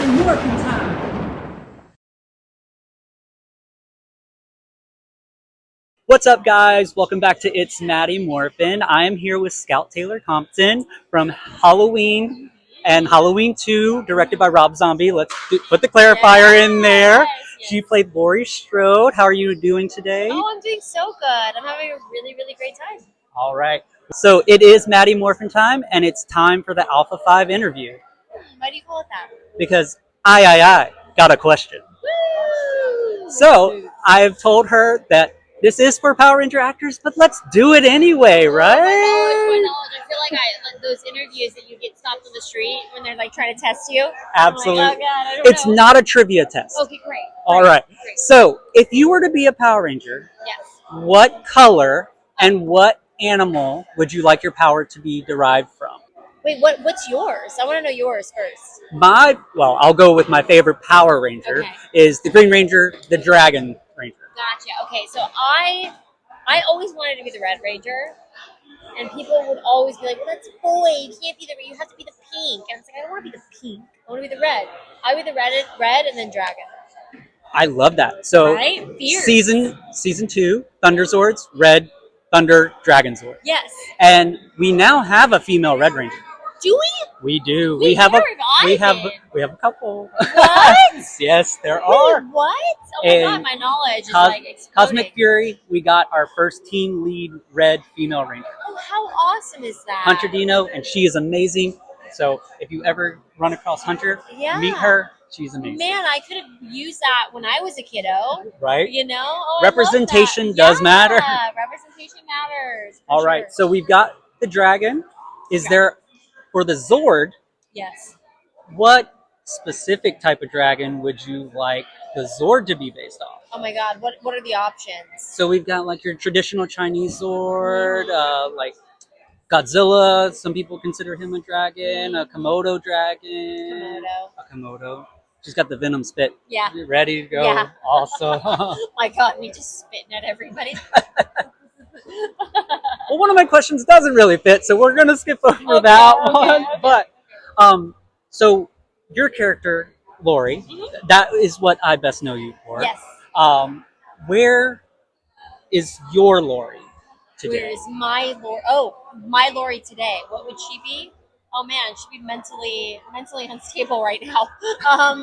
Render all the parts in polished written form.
and Morphin time. What's up, guys? Welcome back to It's Maddie Morphin. I am here with Scout Taylor-Compton from Halloween and Halloween 2, directed by Rob Zombie. Put the clarifier in there. Yes. She played Laurie Strode. How are you doing today? Oh, I'm doing so good. I'm having a really, really great time. All right. So it is Maddie Morphin time, and it's time for the Alpha 5 interview. Why do you call it that? Because I got a question. Woo! So I have told her that this is for Power Ranger actors, but let's do it anyway, right? My knowledge. I feel like those interviews that you get stopped on the street when they're like trying to test you. Absolutely. I'm like, oh God, I don't It's know. not a trivia test. Okay, great. All right. Great. So if you were to be a Power Ranger, Yes. what color and what animal would you like your power to be derived from? Wait, what's yours? I want to know yours first. I'll go with my favorite Power Ranger is the Green Ranger, the Dragon Ranger. Gotcha. Okay, so I always wanted to be the Red Ranger, and people would always be like, "Well, that's boy. You can't be you have to be the pink." And I was like, "I don't want to be the pink. I want to be the red. I would be the red, and then dragon." I love that. So Right? Fierce. season 2, Thunder Swords, Red, Thunder, Dragon Sword. Yes. And we now have a female Red Ranger. Do we? We do. We have a couple. What? Yes, there Wait, are. what? Oh my God, my knowledge is like exploding. Cosmic Fury, we got our first team lead Red female Ranger. Oh, how awesome is that? Hunter Dino, and she is amazing. So if you ever run across Hunter, meet her. She's amazing. Man, I could have used that when I was a kiddo. Right? You know? Oh, representation does matter. Yeah, representation matters. All right, so we've got the dragon. Is there, for the Zord, yes. What specific type of dragon would you like the Zord to be based off? Oh my God, what are the options? So we've got like your traditional Chinese Zord, like Godzilla. Some people consider him a dragon. A Komodo dragon. A Komodo. She's got the venom spit. Yeah. Ready to go. Yeah. Also. My God, me just spitting at everybody. Well, one of my questions doesn't really fit, so we're gonna skip over that one. Okay. But so your character, Laurie, that is what I best know you for. Yes. Where is your Laurie today? Where is my Laurie? Oh, my Laurie today. What would she be? Oh man, she'd be mentally unstable right now. I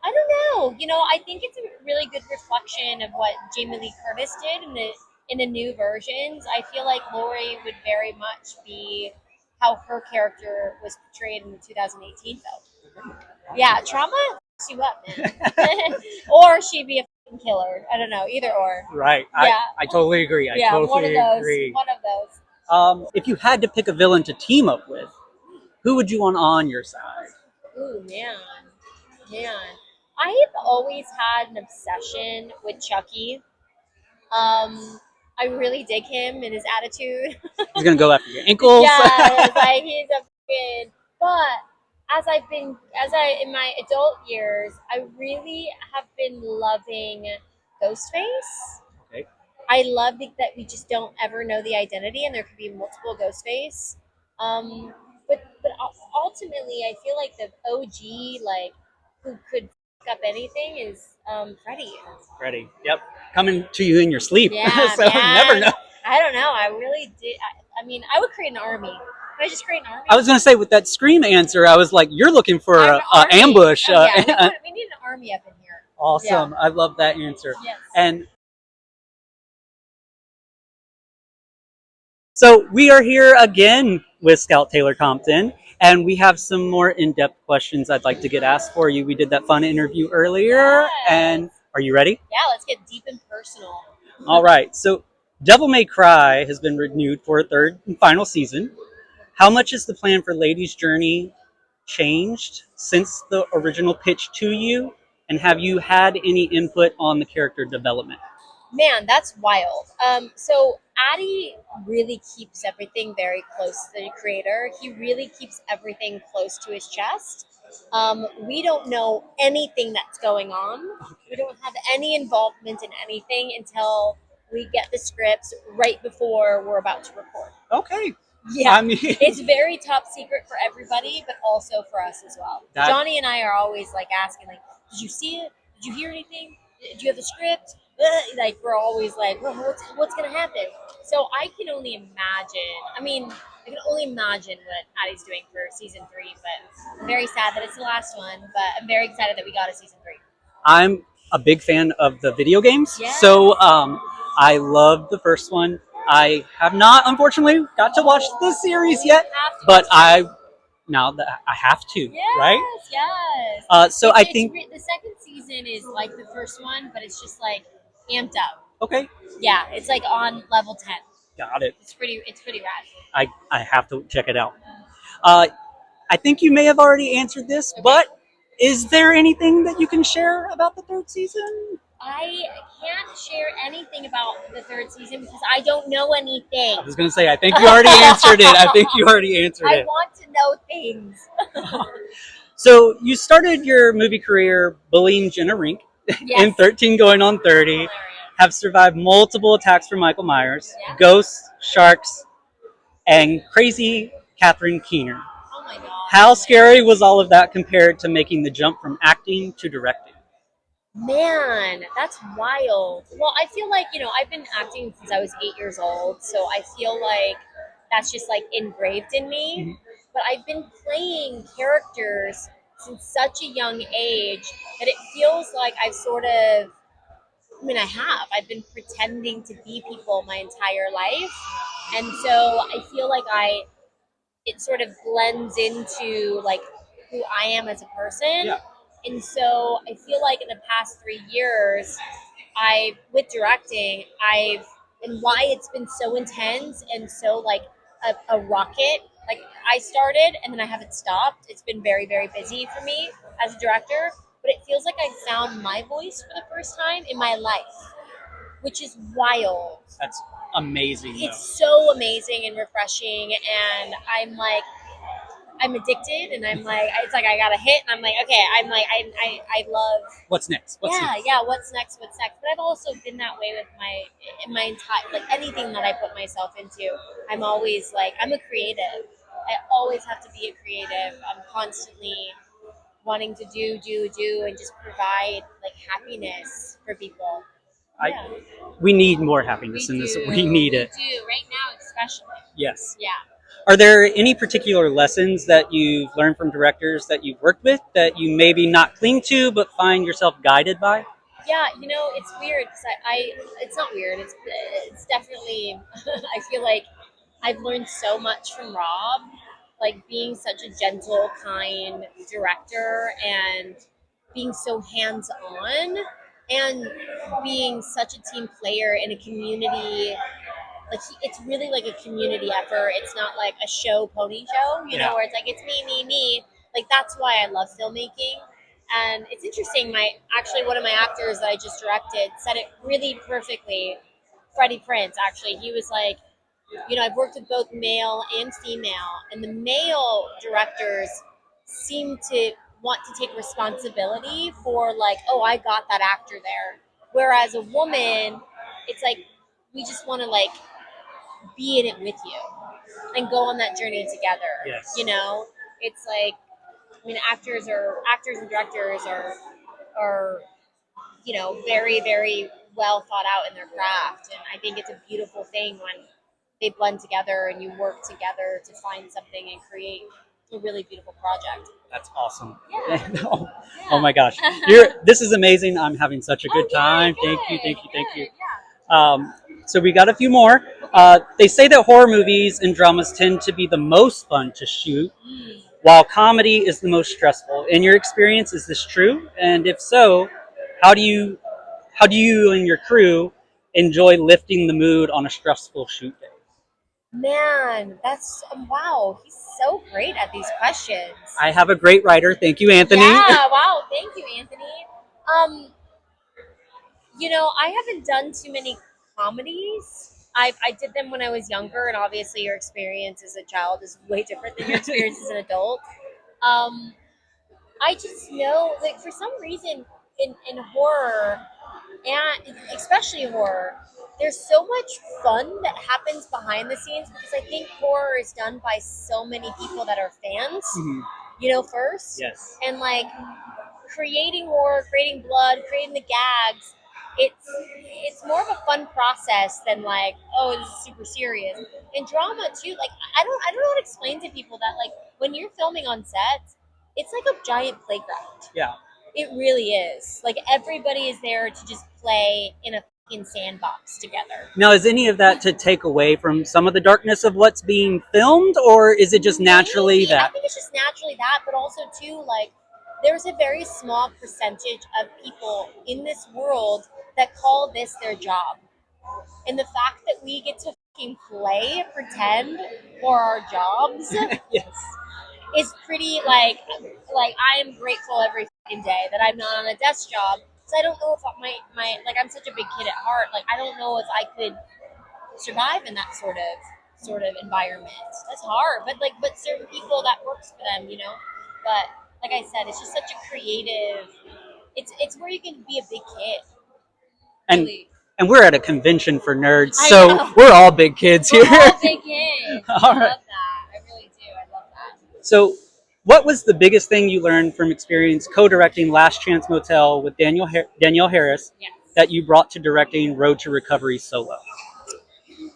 don't know. You know, I think it's a really good reflection of what Jamie Lee Curtis did in the new versions. I feel like Laurie would very much be how her character was portrayed in the 2018 film. Yeah, trauma f***s you up, man. Or she'd be a f***ing killer. I don't know, either or. Right. Yeah. I totally agree. I totally agree. One of those. If you had to pick a villain to team up with, who would you want on your side? Ooh, man. I have always had an obsession with Chucky. I really dig him and his attitude. He's gonna go after your ankles. Yeah, like he's a freaking. But in my adult years, I really have been loving Ghostface. Okay. I love that we just don't ever know the identity, and there could be multiple Ghostface. But ultimately, I feel like the OG, like who could up anything, is Freddy. Freddy. Yep. Coming to you in your sleep. Yeah, so you never know. I don't know. I really did. I mean, I would create an army. Could I just create an army? I was going to say, with that Scream answer, I was like, you're looking for an ambush. Oh, yeah, we need an army up in here. Awesome. Yeah. I love that answer. Yes. And so we are here again with Scout Taylor-Compton, and we have some more in-depth questions I'd like to get asked for you. We did that fun interview earlier, and are you ready? Yeah, let's get deep and personal. All right. So Devil May Cry has been renewed for a third and final season. How much is the plan for Lady's Journey changed since the original pitch to you? And have you had any input on the character development? Man, that's wild. So Addy really keeps everything very close to the creator. He really keeps everything close to his chest. We don't know anything that's going on. We don't have any involvement in anything until we get the scripts right before we're about to record. Okay. Yeah, I mean, it's very top secret for everybody, but also for us as well. That- Johnny and I are always like asking, like, "Did you see it? Did you hear anything? Do you have the script?" Like we're always like, well, "What's gonna happen?" So I can only imagine. I mean, I can only imagine what Addie's doing for season 3. But I'm very sad that it's the last one. But I'm very excited that we got a season 3. I'm a big fan of the video games, Yes. so I love the first one. I have not, unfortunately, got to watch the series yet, Have to but watch it. now that I have to, Yes, right? yes. So I think The second season is like the first one, but it's just like amped up. okay, Yeah, it's like on level 10. got it. It's pretty rad. I have to check it out. Uh, I think you may have already answered this, but is there anything that you can share about the third season? I can't share anything about the third season because I don't know anything. I was going to say, I think you already answered it. I think you already answered I it. want to know things. So you started your movie career bullying Jenna Rink Yes. in 13 going on 30, Hilarious. have survived multiple attacks from Michael Myers, Yeah. ghosts, sharks, and crazy Catherine Keener. Oh my god. How scary was all of that compared to making the jump from acting to directing? Man, that's wild. Well, I feel like, I've been acting since I was 8 years old, so I feel like that's just like engraved in me. Mhm. But I've been playing characters since such a young age that it feels like I have. I've been pretending to be people my entire life. And so I feel like it sort of blends into like who I am as a person. Yeah. And so I feel like in the past 3 years, with directing, and why it's been so intense and so like a rocket. Like I started and then I haven't stopped. It's been very, very busy for me as a director, but it feels like I found my voice for the first time in my life, which is wild. That's amazing. It's so amazing and refreshing, and I'm addicted, and I'm like, it's like I got a hit, and I'm like, okay, I love. What's next? What's next? Yeah. What's next? What's next? But I've also been that way with my entire, like anything that I put myself into. I'm always like, I'm a creative. I always have to be a creative. I'm constantly wanting to do, and just provide like happiness for people. Yeah. We need more happiness in this. We need it. We do right now, especially. Yes. Yeah. Are there any particular lessons that you've learned from directors that you've worked with that you maybe not cling to but find yourself guided by? Yeah, it's weird because it's not weird. It's definitely. I feel like I've learned so much from Rob, like being such a gentle, kind director, and being so hands on, and being such a team player in a community. Like it's really like a community effort. It's not like a show pony show, Yeah. where it's like it's me. Like that's why I love filmmaking. And it's interesting. One of my actors that I just directed said it really perfectly. Freddie Prinze, actually, he was like, I've worked with both male and female, and the male directors seem to want to take responsibility for like, oh, I got that actor there. Whereas a woman, it's like we just want to like be in it with you and go on that journey together. Yes. It's like, actors and directors are very, very well thought out in their craft, and I think it's a beautiful thing when they blend together and you work together to find something and create a really beautiful project. That's awesome. Yeah. Oh my gosh, this is amazing. I'm having such a good time. Good, Thank you. Yeah. So we got a few more. They say that horror movies and dramas tend to be the most fun to shoot, while comedy is the most stressful. In your experience, is this true? And if so, how do you and your crew enjoy lifting the mood on a stressful shoot day? Man, that's wow. He's so great at these questions. I have a great writer. Thank you, Anthony. Yeah, wow. Thank you, Anthony. I haven't done too many comedies. I did them when I was younger, and obviously your experience as a child is way different than your experience as an adult. I just know, like, for some reason in horror, and especially horror, there's so much fun that happens behind the scenes because I think horror is done by so many people that are fans, Mhm. first. Yes. And like creating horror, creating blood, creating the gags, it's more of a fun process than like, oh, this is super serious. And drama too, like I don't know how to explain to people that like when you're filming on sets, it's like a giant playground. Yeah. It really is. Like everybody is there to just play in a fucking sandbox together. Now, is any of that to take away from some of the darkness of what's being filmed, or is it just naturally Maybe. I that? think it's just naturally that, but also too like there's a very small percentage of people in this world that call this their job. And the fact that we get to fucking play, pretend for our jobs Yes. is pretty like I am grateful every fucking day that I'm not on a desk job. So I don't know if my like I'm such a big kid at heart. Like I don't know if I could survive in that sort of environment. That's hard, but certain people that works for them, But like I said, it's just such a creative. It's where you can be a big kid. And Really. and we're at a convention for nerds, I so know. we're all big kids We're here. all big kids. All I right. love that. I really do. I love that. So, what was the biggest thing you learned from experience co-directing Last Chance Motel with Danielle Harris Yes. that you brought to directing Road to Recovery solo?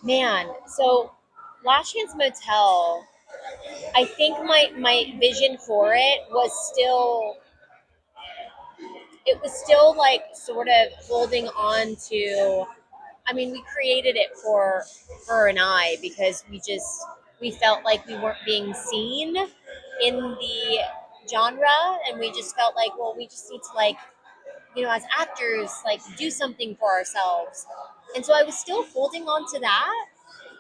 Man, so Last Chance Motel, I think my vision for it was still like sort of holding on to. I mean, we created it for her and I because we felt like we weren't being seen in the genre, and we just felt like, well, we just need to like, as actors, like do something for ourselves. And so I was still holding on to that.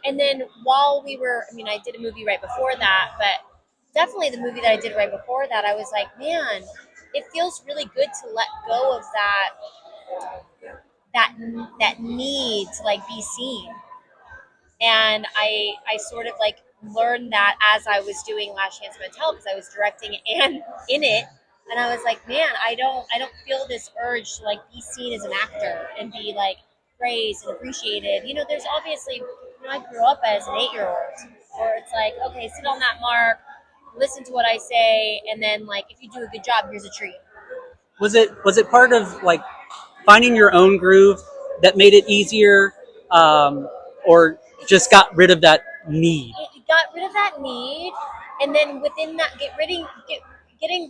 And then while I mean, I did a movie right before that, but definitely the movie that I did right before that, I was like, man, it feels really good to let go of that that need to like be seen. And I sort of like learned that as I was doing Last Chance Motel because I was directing and in it, and I was like, man, I don't feel this urge to like be seen as an actor and be like praised and appreciated. There's obviously, I grew up as an 8-year-old where it's like, okay, sit on that mark, listen to what I say, and then like if you do a good job, here's a treat. Was it part of like finding your own groove that made it easier, or just got rid of that need? It got rid of that need, and then within that, getting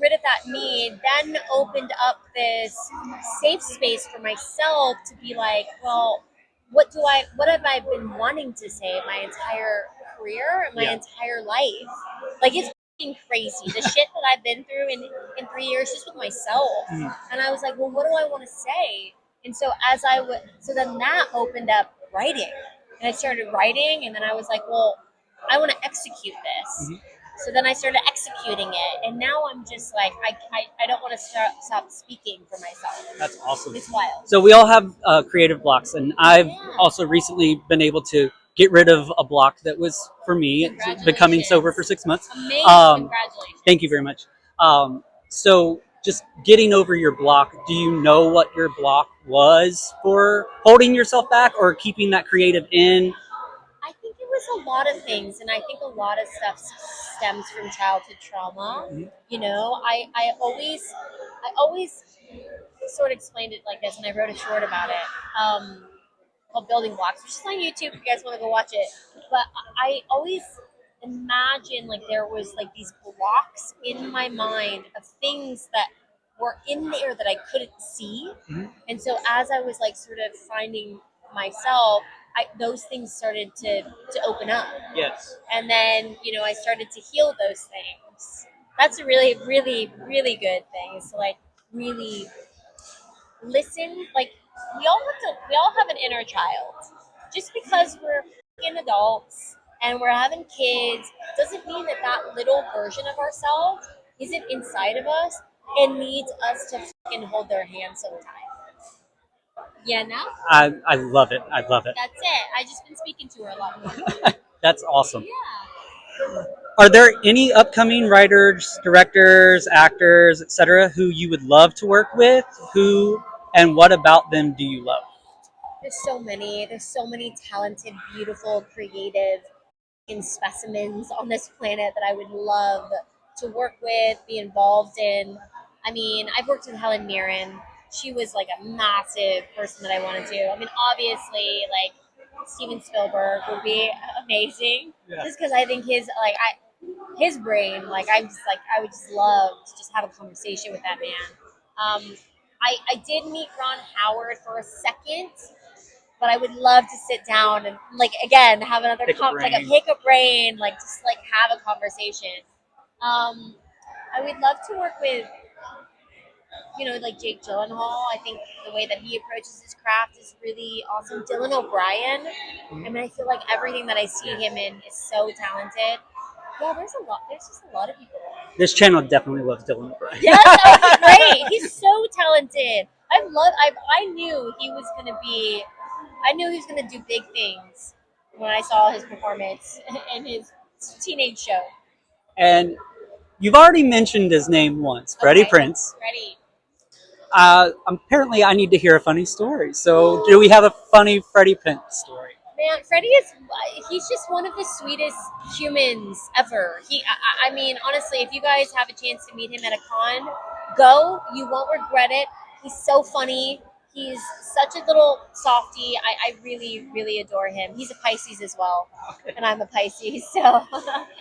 rid of that need, then opened up this safe space for myself to be like, well, what have I been wanting to say my entire career, my Yeah. entire life? Like it's fucking crazy the shit that I've been through in 3 years just with myself. Mhm. And I was like, well, what do I want to say? And so so then that opened up writing, and I started writing, and then I was like, well, I want to execute this. Mhm. So then I started executing it, and now I'm just like, I don't want to stop speaking for myself. That's awesome. It's wild. So we all have creative blocks, and I've Yeah. also recently been able to get rid of a block that was for me becoming sober for 6 months. Amazing. Um, Congratulations. Thank you very much. So just getting over your block, do you know what your block was for holding yourself back or keeping that creative in? I think it was a lot of things, and I think a lot of stuff stems from childhood trauma. Mhm. I always sort of explained it like this, and I wrote a short about it called Building Blocks, which is on YouTube if you guys want to go watch it. But I always imagine like there was like these blocks in my mind of things that were in there that I couldn't see. Mhm. And so as I was like sort of finding myself, those things started to open up. Yes. And then, I started to heal those things. That's a really, really, really good thing, is to like really listen. Like we all have an inner child. Just because we're fucking adults and we're having kids doesn't mean that little version of ourselves isn't inside of us and needs us to fucking hold their hand sometime. Yeah, no? I love it. I love it. That's it. I just been speaking to her a lot more. That's awesome. Yeah. Are there any upcoming writers, directors, actors, etc., who you would love to work with? Who And what about them do you love? There's so many. There's so many talented, beautiful, creative specimens on this planet that I would love to work with, be involved in. I mean, I've worked with Helen Mirren. She was like a massive person that I wanted to. I mean, obviously, like Steven Spielberg would be amazing, just because I think his brain, like I would just love to just have a conversation with that man. I did meet Ron Howard for a second, but I would love to sit down and like again have another Pick a brain. like a pick a brain, like just like have a conversation. I would love to work with like Jake Gyllenhaal. I think the way that he approaches his craft is really awesome. Dylan O'Brien. I mean, I feel like everything that I see him in is so talented. Yeah, there's a lot. There's just a lot of people. This channel definitely loves Dylan O'Brien. Yes, that would be great. He's so talented. I knew he was gonna be. I knew he was gonna do big things when I saw his performance in his teenage show. And you've already mentioned his name once, Freddie Okay. Prinze. Ready? Apparently, I need to hear a funny story. So, do we have a funny Freddie Prinze story? Man, he's just one of the sweetest humans ever. I mean, honestly, if you guys have a chance to meet him at a con, go. You won't regret it. He's so funny. He's such a little softie. I really, really adore him. He's a Pisces as well. And I'm a Pisces. So,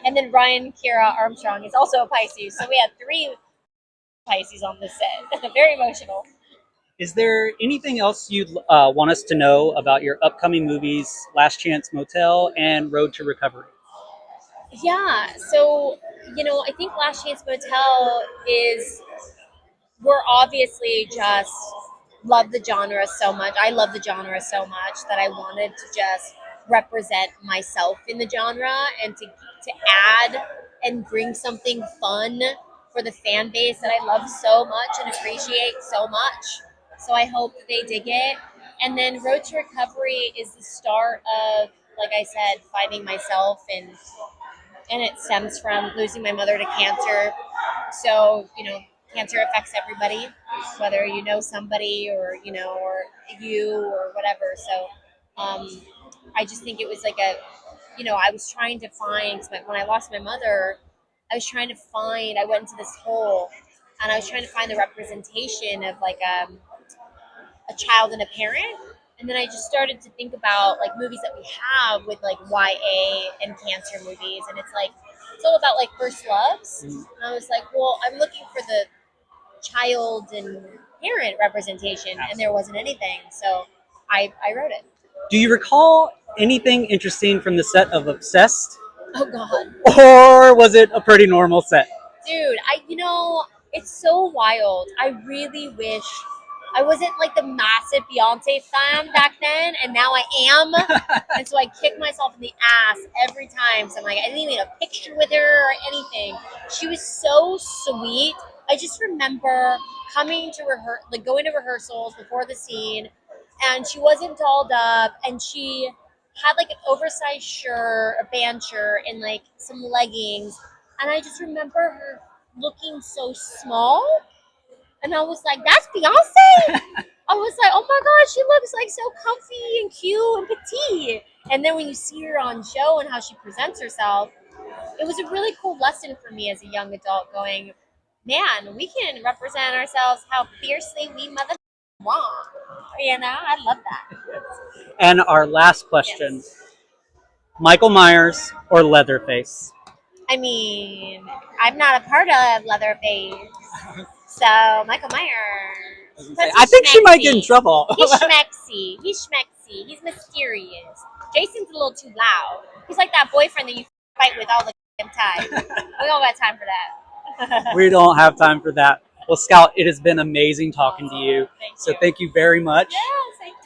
and then Ryan Kira Armstrong is also a Pisces. So we had 3 Pisces on this set. Very emotional. Is there anything else you'd want us to know about your upcoming movies, Last Chance Motel and Road to Recovery? Yeah, so I think Last Chance Motel we're obviously just love the genre so much. I love the genre so much that I wanted to just represent myself in the genre and to add and bring something fun for the fan base that I love so much and appreciate so much. So I hope that they dig it. And then Road to Recovery is the start of, like I said, finding myself, and it stems from losing my mother to cancer. So, cancer affects everybody, whether you know somebody or you or whatever. So, I just think it was like I was trying to find, when I lost my mother, I was trying to find, I went into this hole and I was trying to find the representation of like a child and a parent. And then I just started to think about like movies that we have with like YA and cancer movies. And it's all about like first loves. And I was like, well, I'm looking for the child and parent representation, and there wasn't anything. So I wrote it. Do you recall anything interesting from the set of Obsessed? Oh God. Or was it a pretty normal set? Dude, it's so wild. I really wish I wasn't like the massive Beyonce fan back then, and now I am. And so I kick myself in the ass every time. So I'm like, I didn't even get a picture with her or anything. She was so sweet. I just remember coming to going to rehearsals before the scene, and she wasn't dolled up, and she had like an oversized shirt, a band shirt, and like some leggings. And I just remember her looking so small. And I was like, that's Beyonce? I was like, oh my God, she looks like so comfy and cute and petite. And then when you see her on show and how she presents herself, it was a really cool lesson for me as a young adult going, man, we can represent ourselves how fiercely we mother want. I love that. And our last question, Yes. Michael Myers or Leatherface? I mean, I'm not a part of Leatherface. So, Michael Myers. I think she might get in trouble. He's schmexy. He's mysterious. Jason's a little too loud. He's like that boyfriend that you fight with all the time. We don't got time for that. We don't have time for that. Well, Scout, it has been amazing talking to you. Thank you very much. Yes.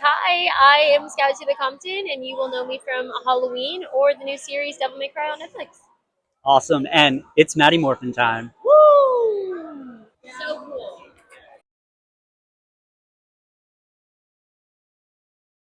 Hi, I am Scout Taylor-Compton, and you will know me from Halloween or the new series Devil May Cry on Netflix. Awesome. And it's Maddie Morphin time.